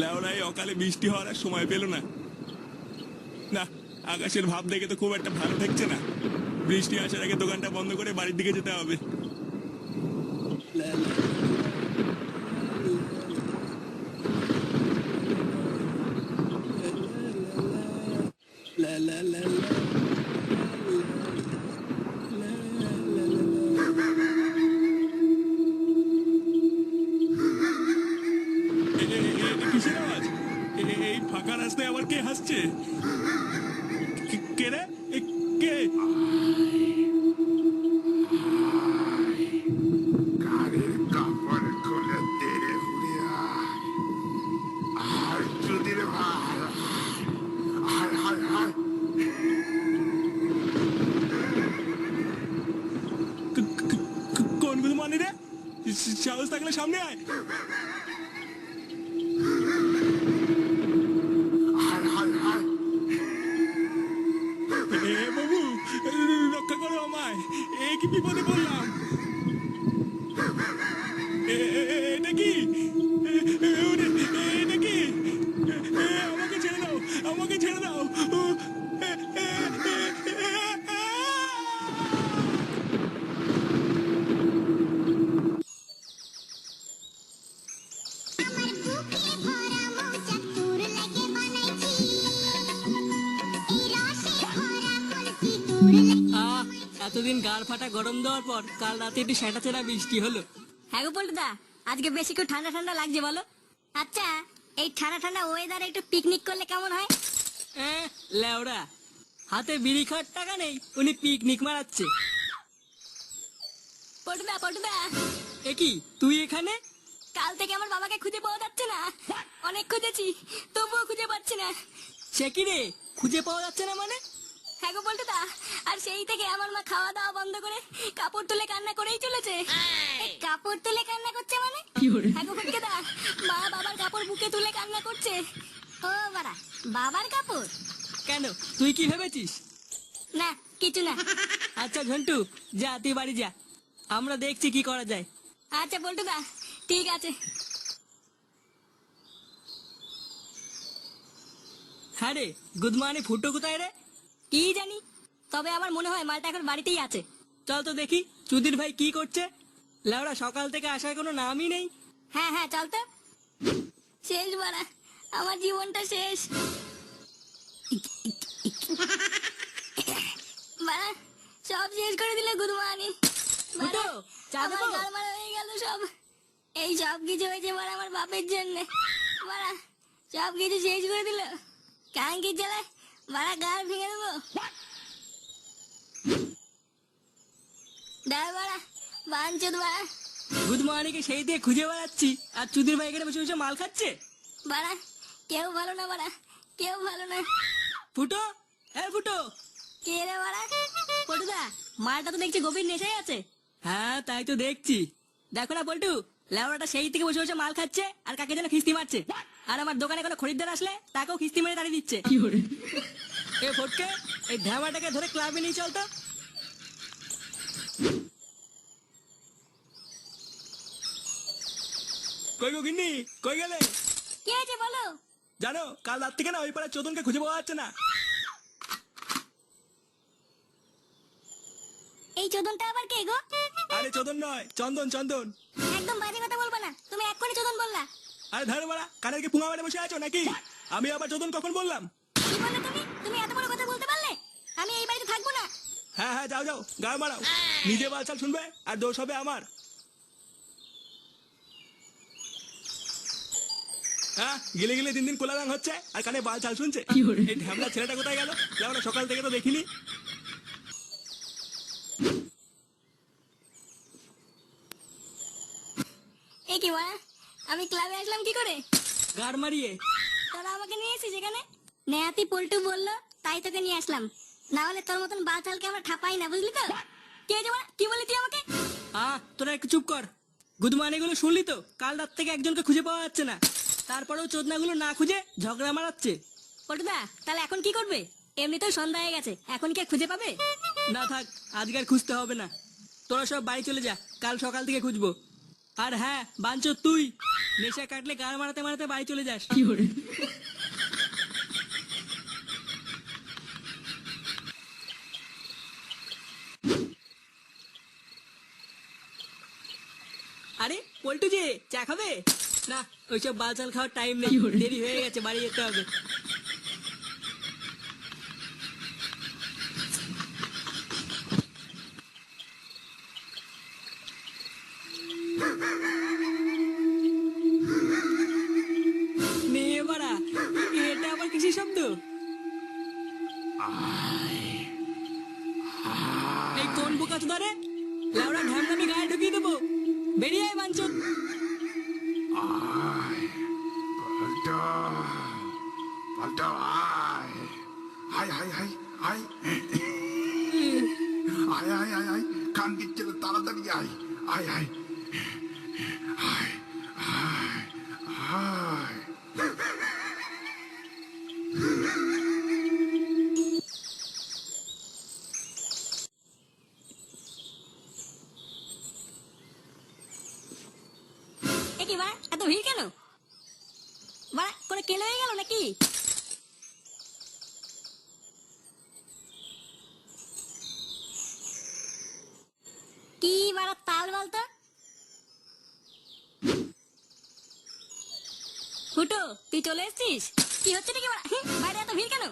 লেওড়ায় অকালে বৃষ্টি হওয়ার আর সময় পেল না। না, আকাশের ভাব দেখে তো খুব একটা ভালো ঠেকছে না। বৃষ্টি আসার আগে দোকানটা বন্ধ করে বাড়ির দিকে যেতে হবে। কিসের আওয়াজ? এই ফাঁকা রাস্তায় আবার কে হাসছে? কে রে? কে? গাড়ির কাপড় খুলে তেরে উড়িয়া আর চুদির ভাই হায় হায় হায় কোন গুলো রে? সাহস থাকলে সামনে আয়। হায় হায় হায় এ বাবু, রক্ষা করো আমায়, এ কি বিপদে পড়লাম। এটা কি? এটা কি? আমাকে ছেড়ে দাও, আমাকে ছেড়ে দাও। এতদিন গাড় ফাটা গরম দেওয়ার পর কাল রাতে একটু সেটা ছেড়া বৃষ্টি হলো। হ্যাঁ গো পল্টুদা, আজকে বেশি একটু ঠান্ডা ঠান্ডা লাগছে বলো। আচ্ছা, এই ঠান্ডা ঠান্ডা ওয়েদারে একটু পিকনিক করলে কেমন হয়? লেওড়া, হাতে বিড়ি খাওয়ার টাকা নেই, উনি পিকনিক মারাচ্ছে। পল্টুদা পল্টুদা, এ কি তুই এখানে? কাল থেকে আমার বাবাকে খুঁজে পাওয়া যাচ্ছে না। অনেক খুঁজেছি, তবুও খুঁজে পাচ্ছি না। সে কি রে, খুঁজে পাওয়া যাচ্ছে না মানে? হ্যাঁ গো পল্টুদা, আর সেই থেকে আমার মা খাওয়া দাওয়া বন্ধ করে কাপড় তুলে কান্না করেই চলেছে। এই কাপড় তুলে কান্না করছে মানে? হ্যাঁ গো ফুটকেদা, মা বাবার কাপড় বুকে তুলে কান্না করছে। ও বাড়া, বাবার কাপড়? কেন, তুই কি ভেবেছিস? না, কিছু না। আচ্ছা ঝন্টু, যা তুই বাড়ি যা, আমরা দেখছি কি করা যায়। আচ্ছা পল্টুদা, ঠিক আছে। হ্যাঁ রে, গুড মর্নিং। ফুটো কোথায় রে? কি জানি, তবে আমার মনে হয় মালটা এখন বাড়িতেই আছে। চল তো দেখি চুদির ভাই কি করছে। লেওড়া, সকাল থেকে আসার কোনো নামই নেই। হ্যাঁ হ্যাঁ, চল তো। শেষ বাড়া, আমার জীবনটা শেষ। বাড়া, সব শেষ করে দিলে গুদমানি। ফুটো, চা দেবো? আমার গালমারা হয়ে গেল সব। এই সব কিছু হয়েছে বাড়া আমার বাপের জন্য। বাড়া, সব কিছু শেষ করে দিল। কাঙ্কি জ্বালায় বাড়া গাল ভেঙে দেবো। দাঁড়া বাড়া, বাঞ্চদ বাড়া। গুড মর্নিংকে সেই দিয়ে খুঁজে বেড়াচ্ছি, আর চুদির ভাই এখানে বসে বসে মাল খাচ্ছে। বাড়া, কেউ ভালো না বাড়া, কেউ ভালো না। ফুটো, ফুটো। কে রে বাড়া? পল্টুদা, মালটা তো দেখছি গভীর নেশায় আছে। হ্যাঁ, তাই তো দেখছি। দেখো না পল্টু, লেওড়াটা সেই থেকে বসে বসে মাল খাচ্ছে আর কাকে যেন খিস্তি মারছে। আর আমার দোকানে কোনো খরিদ্দার আসলে তাকেও খিস্তি মেরে তাড়িয়ে দিচ্ছে। এ ফটকে, এই ধামাটাকে ধরে ক্লাবে নিয়ে চল তো। কই গো গিন্নি, কই গেলে? কি হয়েছে বলো? জানো, কাল রাত থেকে না ওই পাড়ার চোদনকে খুঁজে পাওয়া যাচ্ছে না। এই চোদনটা আবার কে গো? আরে চোদন নয়, চন্দন, চন্দন। একদম বাজে কথা বলবা না, তুমি এক্ষুনি চোদন বললা। আরে ধরো বাড়া, কানের কি পুঙা মেরে বসে আছো নাকি? আমি আবার চোদন কখন বললাম? কি বললে তুমি? তুমি এত বড় কথা বলতে পারলে? আমি এই বাড়িতে থাকবো না। হ্যাঁ হ্যাঁ, যাও যাও, গায়ে মারাও। নিজে বালছাল শুনবে আর দোষ হবে আমার। হ্যাঁ, গিলে গিলে দিন দিন কোলা রং হচ্ছে আর কানে বাল চাল শুনছে। এই ঢ্যামলা ছেলেটা কোথায় গেল? আমরা সকাল থেকে তো দেখিনি। এ কি মা, আমি ক্লাবে আসলাম কি করে? গাড় মারিয়ে। তোরা আমাকে নিয়ে এসেছিস এখানে? নেহাতি পল্টু বললো তাই তোকে নিয়ে আসলাম, না হলে তোর মতন বাচালকে আমরা ঠাপাই না, বুঝলি তো? কে যে মা, কি বলি তুই আমাকে? তোরা একটু চুপ কর। গুড মর্নিং গুলো শুনলি তো, কাল রাত থেকে একজনকে খুঁজে পাওয়া যাচ্ছে না, তারপরেও চোদনাগুলো না খুঁজে ঝগড়া মারাচ্ছে। পল্টুদা, তাহলে এখন কি করবে? এমনিতেও সন্ধ্যা হয়ে গেছে, এখন কি আর খুঁজে পাবে? না থাক, আজকে আর খুঁজতে হবে না। তোরা সব বাড়ি চলে যা, কাল সকাল থেকে খুঁজবো। আর হ্যাঁ বাঞ্চো, তুই নেশা কাটলে গাড় মারাতে মারাতে বাড়ি চলে যাস। আরে পল্টু যে চা খাবে? না, ওইসব বালচাল খাওয়ার টাইম নেই, দেরি হয়ে গেছে, বাড়ি যেতে হবে। মেয়ে বাড়া, এটা আবার কিসের শব্দ? এই কোন বোকা তো ধরে লাউড়া ঢ্যামনামি গায়ে ঢুকিয়ে দেবো। বেরিয়ে আয় বাঞ্চত। পাল্টা পাল্টা আয় হাই হাই হাই আয় আয় আয় আয় কান দিচ্ছে না, তাড়াতাড়ি আয় আয় আয় আয় আয় আয় কি বা এত ভিড় কেন? বাড়া করে কেলো হয়ে গেল নাকি? কি বাড়া তাল বলতো? ফুটো তুই চলে এসেছিস? কি হচ্ছে নাকি বাড়া? বাইরে এত ভিড় কেন?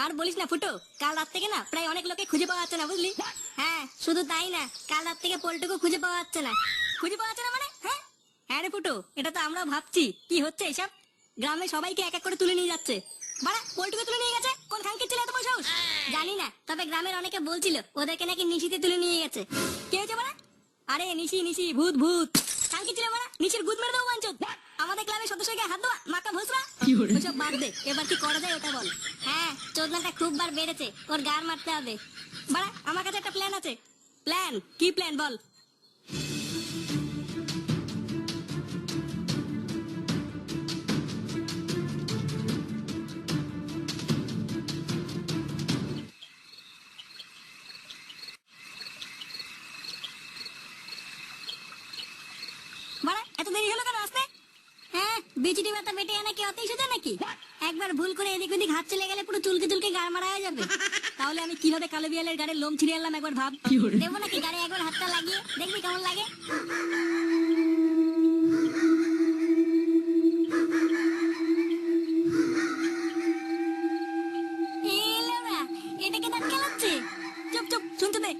আর বলিস না ফুটো, কাল রাত থেকে না প্রায় অনেক লোকে খুঁজে পাওয়া যাচ্ছে না, বুঝলি? হ্যাঁ, শুধু তাই না, কাল রাত থেকে পল্টুকে খুঁজে পাওয়া যাচ্ছে না। খুঁজে পাওয়া যাচ্ছে না মানে? হ্যাঁ হ্যাঁ রে ফুটো, এটা তো আমরাও ভাবছি কি হচ্ছে এসব। গ্রামে সবাইকে এক এক করে তুলে নিয়ে যাচ্ছে। বাড়া পল্টুকে তুলে নিয়ে গেছে? কোন খানকির ছিল এত বড় সাহস? জানি না, তবে গ্রামের অনেকে বলছিল ওদেরকে নাকি নিশিতে তুলে নিয়ে গেছে। কে হয়েছে বাড়া? আরে নিশি নিশি, ভূত ভূত। খানকি ছিল বাড়া, নিশির গুদ মেরে দেবো বাঞ্চত। আমাদের ক্লাবের সদস্যকে হাত দেওয়া মাকা ভোসরা। ওসব বাদ দে, এবার কি করা যায় ওটা বল। হ্যাঁ, চোদনাটা খুব বার বেড়েছে, ওর গার মারতে হবে। বাড়া আমার কাছে একটা প্ল্যান আছে। প্ল্যান? কি প্ল্যান বল? বাড়া এত দেরি হলো কেন আসতে? হ্যাঁ, বিচিটি ব্যথা বেটে আনা কি অতই সোজা নাকি? একবার ভুল করে এদিক ওদিক হাত চলে গেলে পুরো চুলকে চুলকে গাড় মারা হয়ে যাবে। তাহলে আমি কিভাবে কালো বিড়ালের গাড়ির লোম ছিঁড়ে আনলাম একবার ভাব। দেবো নাকি গাড়ি একবার হাতটা লাগিয়ে দেখবি কেমন লাগে? এ লেওড়া, এটাকে দাঁত কেলাচ্ছে। চুপ চুপ, শুনতে দে।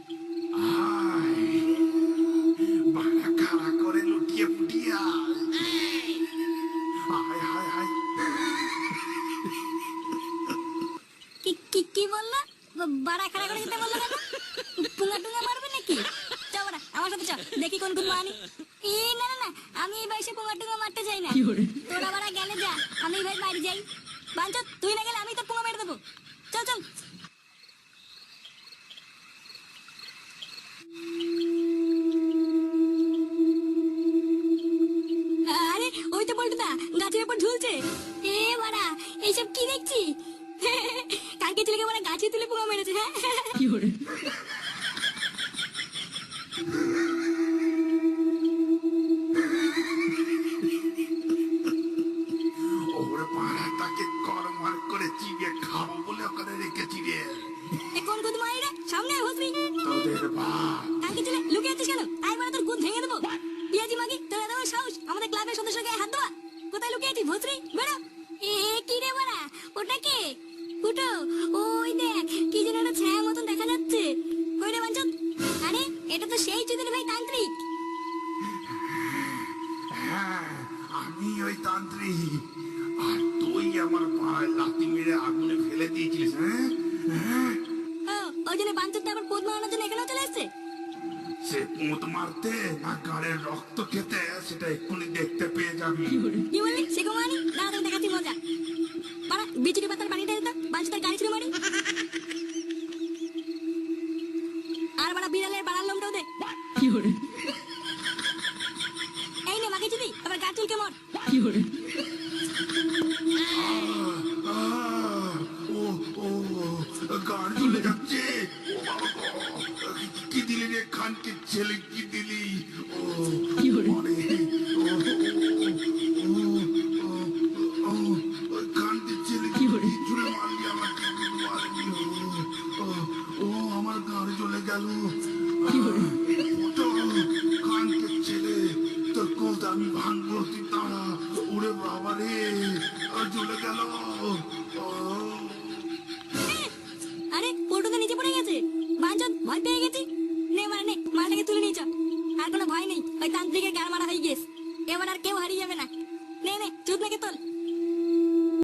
বাড়া খাড়া করে লুটিয়ে ফুটিয়ে আয় আয় হায় হায় কি কি কি বললা? বাড়া খাড়া করে যেতে বললো কেন? পুঙ্গা টুঙ্গা মারবে নাকি? চ বাড়া আমার সাথে চ, দেখি কোন কোন মানি। না না না, আমি এই বয়সে পুঙ্গা টুঙ্গা মারতে চাই না। তোরা বাড়া গেলে যা, আমি ভাই বাড়ি যাই। বাঞ্চত তুই না গেলে আমি তো পুঙ্গা মেরে দেবো। চল চল। আরে ওই তো পল্টুদা গাছের উপর ঝুলছে। এ বাড়া, এইসব কি দেখছি? কালকে ছেলেকে মানে গাছে তুলে পুঙ্গা মেরেছে। হ্যাঁ ওরে পাড়াটাকে করমার করে চিবিয়ে খাবো বলে ওখানে রেখেছি রে। এ কোন গুদ মারি রে? সামনে আয় ভস্রী। তোদের বাপ কালকে ছেলে লুকিয়ে আছিস কেন? আয় বাড়া তোর গুদ ভেঙে দেবো। পিয়াজি মাগি তোর এত বড় সাহস আমাদের ক্লাবের সদস্যের গায়ে হাত দেওয়া? কোথায় লুকিয়ে আছিস ভস্রী? বেরো। কি রে বাড়া, ওটা কে? ফুটো, ওই দেখ কি যেন একটা ছায়া মতন দেখা যাচ্ছে। কই রে বাঞ্চত? আরে এটা তো সেই চুদির ভাই তান্ত্রিক। হ্যাঁ, আমি ওই তান্ত্রিক। আর তুই আমার পায়ে লাথি মেরে আগুনে ফেলে দিয়েছিলিস। হ্যাঁ হ্যাঁ, ও, ওই জন্য বাঞ্চতটা আবার পোদ মারানোর জন্য এখানেও চলে এসছে। সে পুঁত মারতে না গাড়ের রক্ত খেতে সেটা এক্ষুনি দেখতে পেয়ে যাবি। কি বললি? সে কমানি না, তোকে দেখাচ্ছি মজা। বাড়া বিচুরি পাতার পানিটা দিত, বাঞ্চতের গাড়ি ছিল মারি। আর বাড়া বিড়ালের বাড়ার লোমটাও দে। এই নে মাকে চুদি, আবার গা চুলকে মর। ও ও গান চলে যাচ্ছে। ও বাবা গো, কি দিলি রে খানকে ছেলে, কি দিলি? ও অনেক ও গেল। ফুটো, কানকে ছেলে, তোর কোদ আমি ভাঙবো, তুই তারা। ওরে বাবা রে, জ্বলে গেল।